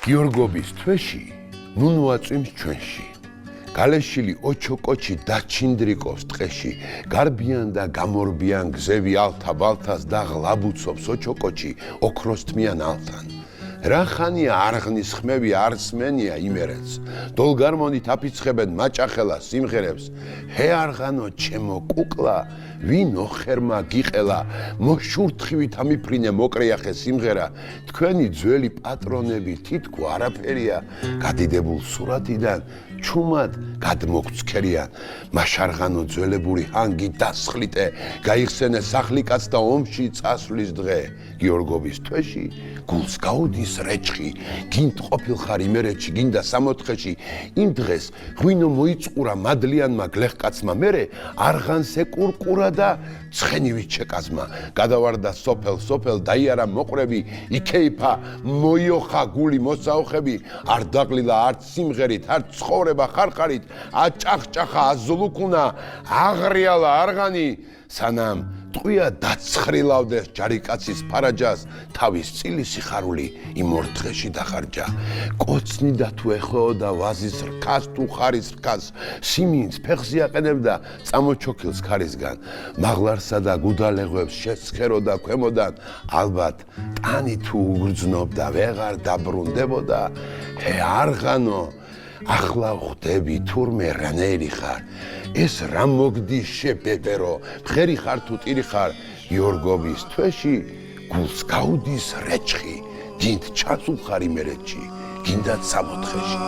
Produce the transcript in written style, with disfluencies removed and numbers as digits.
გიორგობის თვეში ნუნუ აწვიმს ჩვენში. გალეშილი ოჩოკოჩი დაჩინდრიკობს ტყეში. გარბიან და გამორბიან გზები ალთა ბალთას და ღლაბუცობს ოჩოკოჩი ოქროსთმიან ალთან. რა ხანია არღნის ხმები არსმენია იმერეთს. დოლგარმონით აფიცხებენ მაჭახელა სიმღერებს. ჰე არღანო ჩემო კუკლა ვინ ოხერმა გიყელა მოშურთხივით ამიფრინე მოკრეახე სიმღერა. თქვენი ძველი პატრონები თითქო არაფერია. გადიდებულ სურათიდან ჩუმად გადმოგცქერიან. მაშარღანო ძველებური ჰანგი დასხლიტე გაიხსენე სახლიკაც და ომში წასვლის დღე. გიორგობის თვეში გულს გაუდის რეჩხი. გინდ ყოფილხარ იმერეთში გინდა სამოთხეში. იმ დღეს ღვინო მოიწყურა მადლიანმა გლეხკაცმა მერე არღანს ეკურკურა და ცხენივით შეკაზმა. გადავარდა სოფელ დაიარა მოყრები იქეიფა მოიოხა გული მოსაუხები. არ დაღლილა არც სიმღერით არც ცხოვრება ხარხარით. აჭახჭახა აზლუკუნა აღრიალა არღანი სანამ ტყვია დაცხრილავდეს ჯარიკაცის ფარაჯას. თავის წილი სიხარული იმ ორ დღეში დახარჯა. კოცნიდა თუ ეხეოდა ვაზის რქას თუ ხარის რქას. სიმინს ფეხზე აყენებდა წამოჩოქილს ქარისგან. მაღლარსა და გუდალეღვებს შეცხეროდა ქვემოდან. ალბათ ტანი თუ უგრძნობდა ვეღარ დაბრუნდებოდა. ჰე არღანო ახლა ხვდები თურმე რანერი ხარ. ეს რა მოგდის შეპეპერო ფხერი ხარ თუ ტირი ხარ. გიორგობის თვეში გულს გაუდის რეჩხი. გინდ ჩასულხარ იმერეთში გინდათ სამოთხეში.